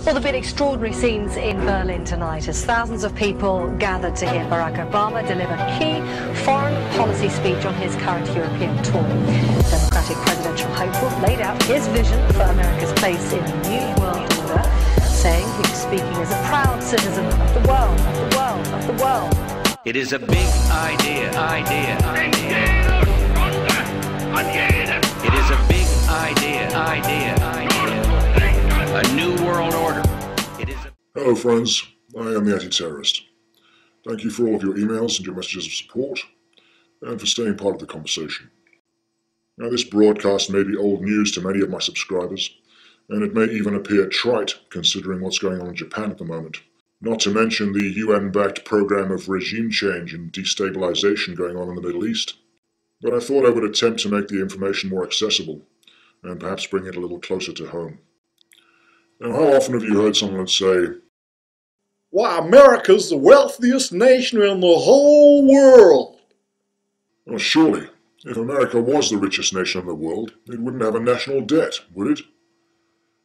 Well, there have been extraordinary scenes in Berlin tonight as thousands of people gathered to hear Barack Obama deliver key foreign policy speech on his current European tour. Democratic presidential hopeful laid out his vision for America's place in the new world order, saying he was speaking as a proud citizen of the world, of the world, of the world. It is a big idea. It is a big idea. A new world order. Hello friends, I am the Anti-Terrorist. Thank you for all of your emails and your messages of support, and for staying part of the conversation. Now, this broadcast may be old news to many of my subscribers, and it may even appear trite considering what's going on in Japan at the moment. Not to mention the UN-backed program of regime change and destabilization going on in the Middle East. But I thought I would attempt to make the information more accessible, and perhaps bring it a little closer to home. Now, how often have you heard someone say, "Why, America's the wealthiest nation in the whole world"? Well, surely, if America was the richest nation in the world, it wouldn't have a national debt, would it?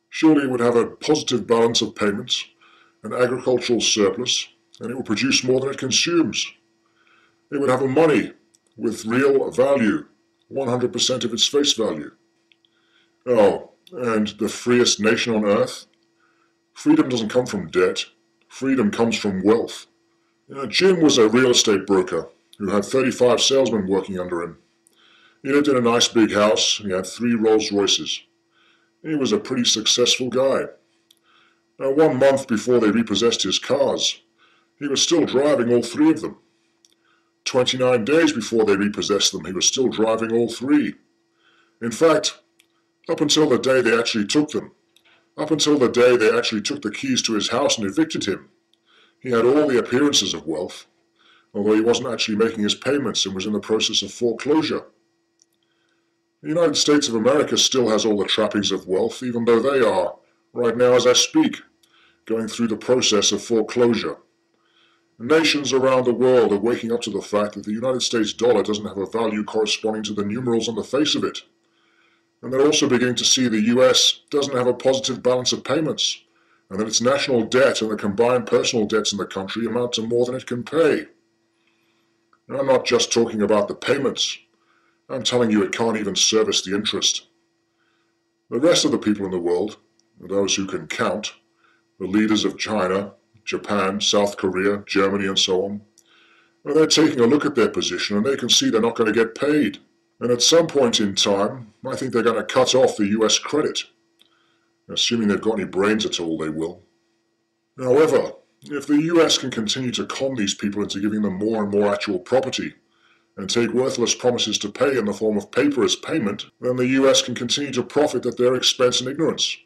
Surely it would have a positive balance of payments, an agricultural surplus, and it would produce more than it consumes. It would have a money with real value, 100% of its face value. Oh, and the freest nation on earth? Freedom doesn't come from debt. Freedom comes from wealth. Jim was a real estate broker who had 35 salesmen working under him. He lived in a nice big house. He had 3 Rolls Royces. He was a pretty successful guy. Now, 1 month before they repossessed his cars, he was still driving all 3 of them. 29 days before they repossessed them, he was still driving all 3. In fact, up until the day they actually took them, up until the day they actually took the keys to his house and evicted him, he had all the appearances of wealth, although he wasn't actually making his payments and was in the process of foreclosure. The United States of America still has all the trappings of wealth, even though they are, right now as I speak, going through the process of foreclosure. Nations around the world are waking up to the fact that the United States dollar doesn't have a value corresponding to the numerals on the face of it. And they're also beginning to see the US doesn't have a positive balance of payments, and that its national debt and the combined personal debts in the country amount to more than it can pay. And I'm not just talking about the payments. I'm telling you it can't even service the interest. The rest of the people in the world, those who can count, the leaders of China, Japan, South Korea, Germany, and so on, well, they're taking a look at their position and they can see they're not going to get paid. And at some point in time, I think they're going to cut off the US credit. Assuming they've got any brains at all, they will. However, if the US can continue to con these people into giving them more and more actual property, and take worthless promises to pay in the form of paper as payment, then the US can continue to profit at their expense and ignorance.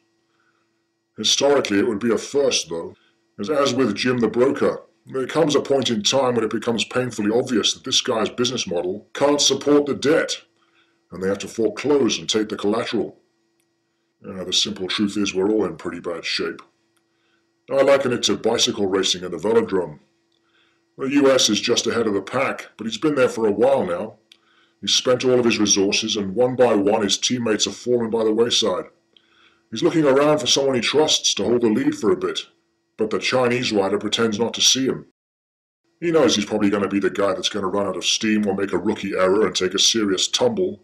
Historically, it would be a first, though, as with Jim the broker, there comes a point in time when it becomes painfully obvious that this guy's business model can't support the debt, and they have to foreclose and take the collateral. The simple truth is we're all in pretty bad shape. I liken it to bicycle racing in the velodrome. The US is just ahead of the pack, but he's been there for a while now. He's spent all of his resources, and one by one his teammates have fallen by the wayside. He's looking around for someone he trusts to hold the lead for a bit, but the Chinese rider pretends not to see him. He knows he's probably going to be the guy that's going to run out of steam or make a rookie error and take a serious tumble,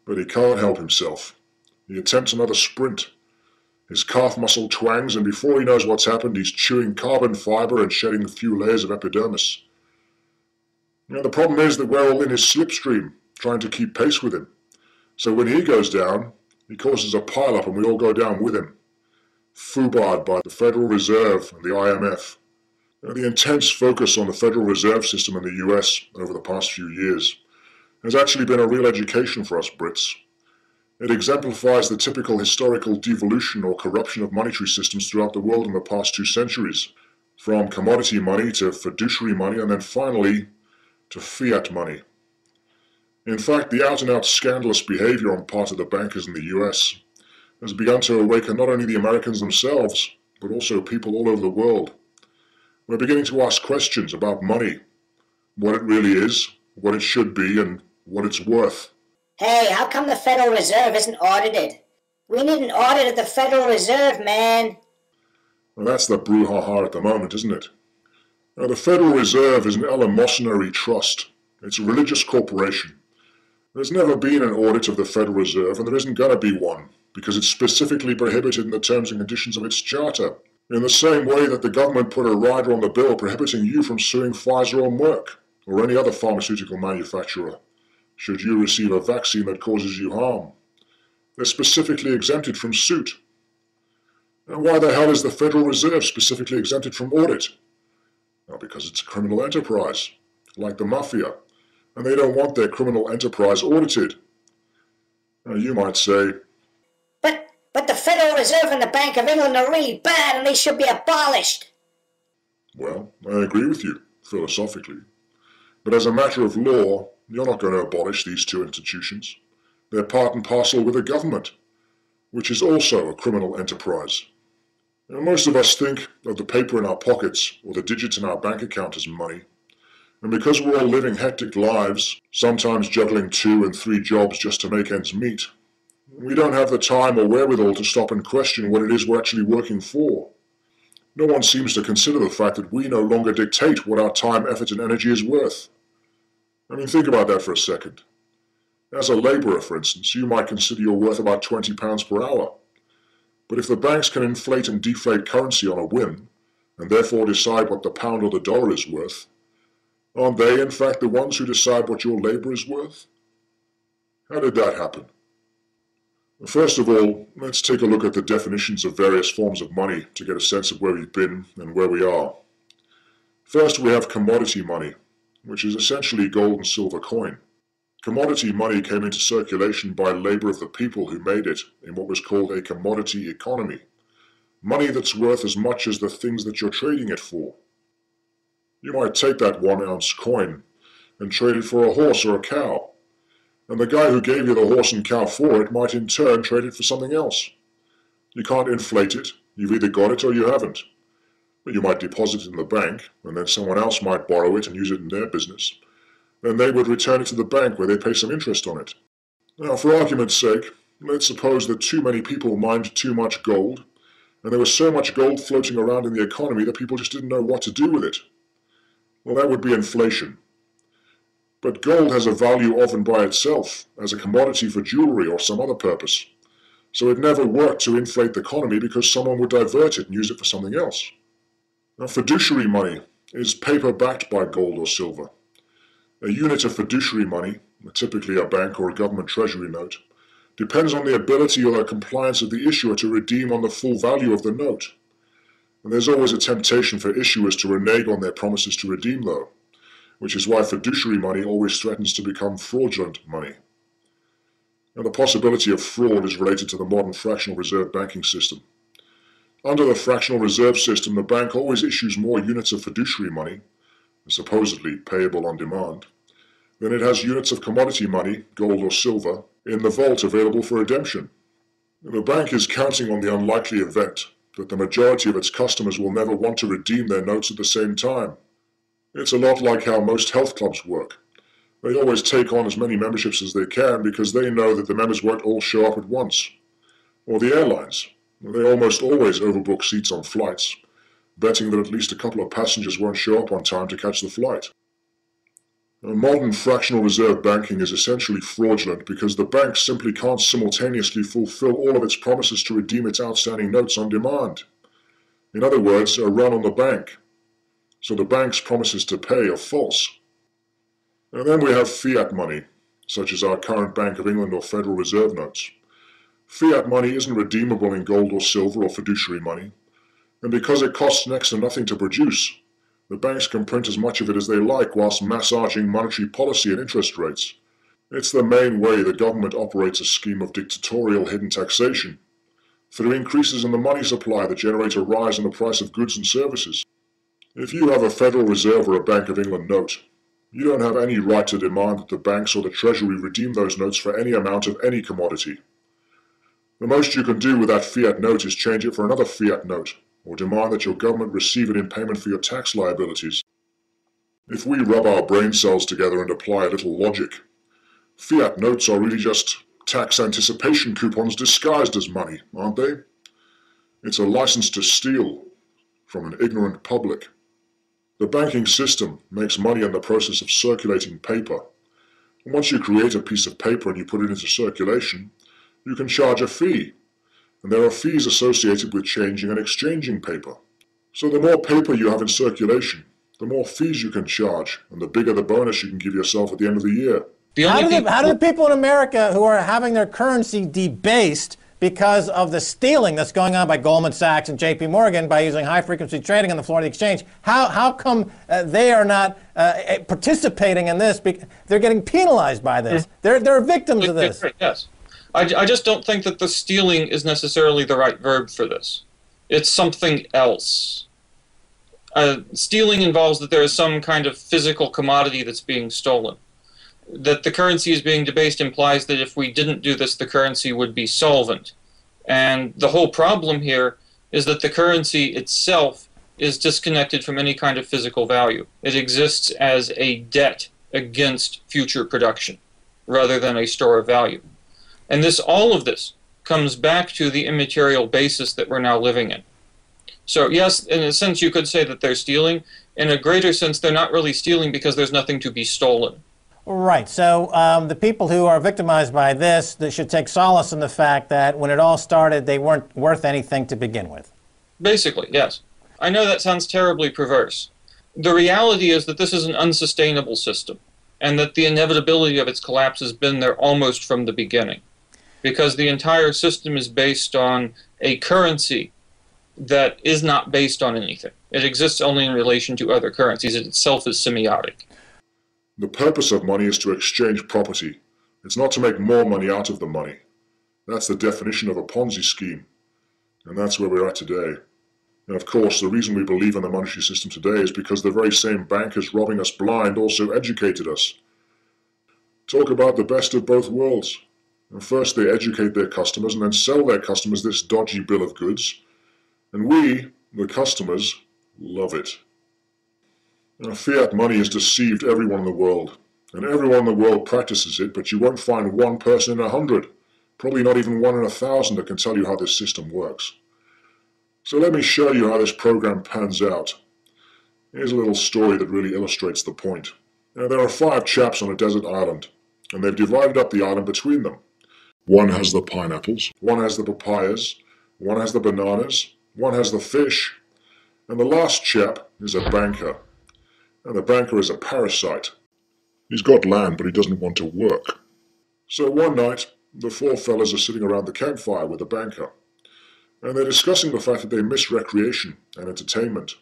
but he can't help himself. He attempts another sprint. His calf muscle twangs, and before he knows what's happened, he's chewing carbon fiber and shedding a few layers of epidermis. The problem is that we're all in his slipstream, trying to keep pace with him. So when he goes down, he causes a pile-up and we all go down with him. FUBAR'd by the Federal Reserve and the IMF. The intense focus on the Federal Reserve System in the US over the past few years has actually been a real education for us Brits. It exemplifies the typical historical devolution or corruption of monetary systems throughout the world in the past 2 centuries, from commodity money to fiduciary money and then finally to fiat money. In fact, the out-and-out scandalous behavior on part of the bankers in the US has begun to awaken not only the Americans themselves, but also people all over the world. We're beginning to ask questions about money, what it really is, what it should be, and what it's worth. Hey, how come the Federal Reserve isn't audited? We need an audit of the Federal Reserve, man. Well, that's the brouhaha at the moment, isn't it? Now, the Federal Reserve is an eleemosynary trust. It's a religious corporation. There's never been an audit of the Federal Reserve, and there isn't going to be one, because it's specifically prohibited in the terms and conditions of its charter, in the same way that the government put a rider on the bill prohibiting you from suing Pfizer or Merck, or any other pharmaceutical manufacturer, should you receive a vaccine that causes you harm. They're specifically exempted from suit. And why the hell is the Federal Reserve specifically exempted from audit? Well, because it's a criminal enterprise, like the mafia, and they don't want their criminal enterprise audited. Now, you might say, But the Federal Reserve and the Bank of England are really bad and they should be abolished. well, I agree with you, philosophically. But as a matter of law, you're not going to abolish these two institutions. They're part and parcel with the government, which is also a criminal enterprise. Now, most of us think of the paper in our pockets or the digits in our bank account as money. And because we're all living hectic lives, sometimes juggling 2 and 3 jobs just to make ends meet, we don't have the time or wherewithal to stop and question what it is we're actually working for. No one seems to consider the fact that we no longer dictate what our time, effort, and energy is worth. I mean, think about that for a second. As a labourer, for instance, you might consider you're worth about £20 per hour. But if the banks can inflate and deflate currency on a whim, and therefore decide what the pound or the dollar is worth, aren't they, in fact, the ones who decide what your labour is worth? How did that happen? First of all, let's take a look at the definitions of various forms of money to get a sense of where we've been and where we are. First, we have commodity money, which is essentially gold and silver coin. Commodity money came into circulation by labour of the people who made it in what was called a commodity economy. Money that's worth as much as the things that you're trading it for. You might take that 1-ounce coin and trade it for a horse or a cow. And the guy who gave you the horse and cow for it might in turn trade it for something else. You can't inflate it. You've either got it or you haven't. But you might deposit it in the bank, and then someone else might borrow it and use it in their business. Then they would return it to the bank where they pay some interest on it. Now, for argument's sake, let's suppose that too many people mined too much gold, and there was so much gold floating around in the economy that people just didn't know what to do with it. Well, that would be inflation. But gold has a value often by itself, as a commodity for jewellery or some other purpose. So it never worked to inflate the economy because someone would divert it and use it for something else. Now, fiduciary money is paper backed by gold or silver. A unit of fiduciary money, typically a bank or a government treasury note, depends on the ability or the compliance of the issuer to redeem on the full value of the note. And there's always a temptation for issuers to renege on their promises to redeem, though, which is why fiduciary money always threatens to become fraudulent money. Now, the possibility of fraud is related to the modern fractional reserve banking system. Under the fractional reserve system, the bank always issues more units of fiduciary money, supposedly payable on demand, than it has units of commodity money, gold or silver, in the vault available for redemption. The bank is counting on the unlikely event that the majority of its customers will never want to redeem their notes at the same time. It's a lot like how most health clubs work. They always take on as many memberships as they can because they know that the members won't all show up at once. Or the airlines. They almost always overbook seats on flights, betting that at least a couple of passengers won't show up on time to catch the flight. Modern fractional reserve banking is essentially fraudulent because the bank simply can't simultaneously fulfill all of its promises to redeem its outstanding notes on demand. In other words, a run on the bank. So the bank's promises to pay are false. And then we have fiat money, such as our current Bank of England or Federal Reserve notes. Fiat money isn't redeemable in gold or silver or fiduciary money, and because it costs next to nothing to produce, the banks can print as much of it as they like whilst massaging monetary policy and interest rates. It's the main way the government operates a scheme of dictatorial hidden taxation, through increases in the money supply that generate a rise in the price of goods and services. If you have a Federal Reserve or a Bank of England note, you don't have any right to demand that the banks or the Treasury redeem those notes for any amount of any commodity. The most you can do with that fiat note is change it for another fiat note, or demand that your government receive it in payment for your tax liabilities. If we rub our brain cells together and apply a little logic, fiat notes are really just tax anticipation coupons disguised as money, aren't they? It's a license to steal, from an ignorant public. The banking system makes money in the process of circulating paper. And once you create a piece of paper and you put it into circulation, you can charge a fee. And there are fees associated with changing and exchanging paper. So the more paper you have in circulation, the more fees you can charge, and the bigger the bonus you can give yourself at the end of the year. How do the people in America who are having their currency debased because of the stealing that's going on by Goldman Sachs and JP Morgan by using high-frequency trading on the floor of the exchange, how come they are not participating in this? They're getting penalized by this. They're victims of this. Yes. I just don't think that the stealing is necessarily the right verb for this. It's something else. Stealing involves that there is some kind of physical commodity that's being stolen. That the currency is being debased implies that if we didn't do this, the currency would be solvent. And the whole problem here is that the currency itself is disconnected from any kind of physical value. It exists as a debt against future production, rather than a store of value. And all of this comes back to the immaterial basis that we're now living in. So yes, in a sense you could say that they're stealing. In a greater sense, they're not really stealing because there's nothing to be stolen. Right. So the people who are victimized by this, they should take solace in the fact that when it all started, they weren't worth anything to begin with. Basically, yes. I know that sounds terribly perverse. The reality is that this is an unsustainable system, and that the inevitability of its collapse has been there almost from the beginning, because the entire system is based on a currency that is not based on anything. It exists only in relation to other currencies. It itself is semiotic. The purpose of money is to exchange property. It's not to make more money out of the money. That's the definition of a Ponzi scheme. And that's where we're at today. And of course, the reason we believe in the monetary system today is because the very same bankers robbing us blind also educated us. Talk about the best of both worlds. And first they educate their customers and then sell their customers this dodgy bill of goods. And we, the customers, love it. Fiat money has deceived everyone in the world, and everyone in the world practices it, but you won't find one person in 100, probably not even 1 in 1,000 that can tell you how this system works. So let me show you how this program pans out. Here's a little story that really illustrates the point. There are 5 chaps on a desert island, and they've divided up the island between them. One has the pineapples, one has the papayas, one has the bananas, one has the fish, and the last chap is a banker. And the banker is a parasite. He's got land, but he doesn't want to work. So one night, the 4 fellas are sitting around the campfire with the banker, and they're discussing the fact that they miss recreation and entertainment.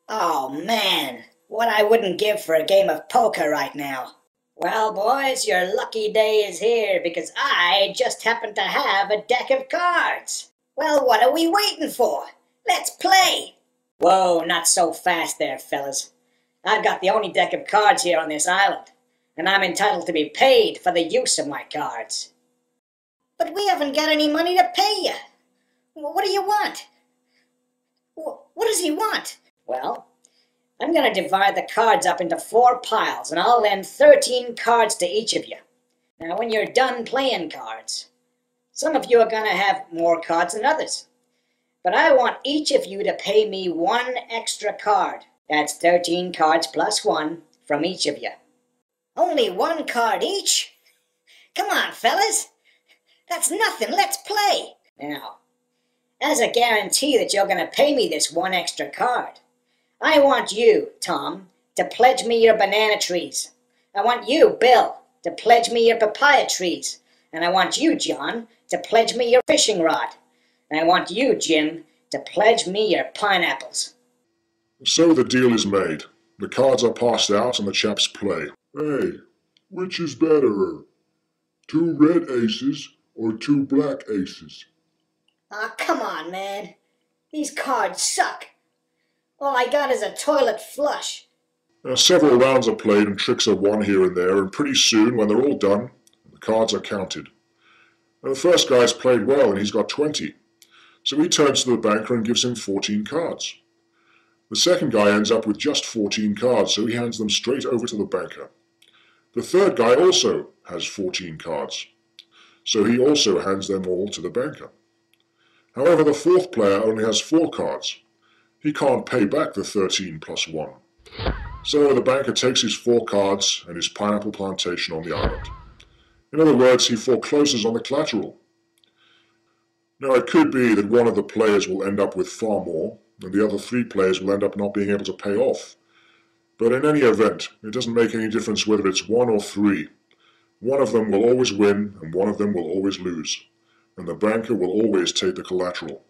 Oh man, what I wouldn't give for a game of poker right now. Well boys, your lucky day is here because I just happen to have a deck of cards. Well, what are we waiting for? Let's play! Whoa, not so fast there, fellas. I've got the only deck of cards here on this island, and I'm entitled to be paid for the use of my cards. But we haven't got any money to pay you. What do you want? What does he want? Well, I'm going to divide the cards up into 4 piles, and I'll lend 13 cards to each of you. Now, when you're done playing cards, some of you are going to have more cards than others. But I want each of you to pay me 1 extra card. That's 13 cards plus 1 from each of you. Only 1 card each? Come on, fellas. That's nothing. Let's play. Now, as a guarantee that you're going to pay me this 1 extra card, I want you, Tom, to pledge me your banana trees. I want you, Bill, to pledge me your papaya trees. And I want you, John, to pledge me your fishing rod. And I want you, Jim, to pledge me your pineapples. So the deal is made. The cards are passed out and the chaps play. Hey, which is better? 2 red aces or 2 black aces? Aw, come on, man. These cards suck. All I got is a toilet flush. Several rounds are played and tricks are won here and there, and pretty soon, when they're all done, the cards are counted. The first guy's played well and he's got 20. So he turns to the banker and gives him 14 cards. The second guy ends up with just 14 cards, so he hands them straight over to the banker. The third guy also has 14 cards, so he also hands them all to the banker. However, the fourth player only has 4 cards, he can't pay back the 13 plus 1. So the banker takes his 4 cards and his pineapple plantation on the island. In other words, he forecloses on the collateral. Now, it could be that one of the players will end up with far more, and the other 3 players will end up not being able to pay off. But in any event, it doesn't make any difference whether it's 1 or 3. One of them will always win, and one of them will always lose, and the banker will always take the collateral.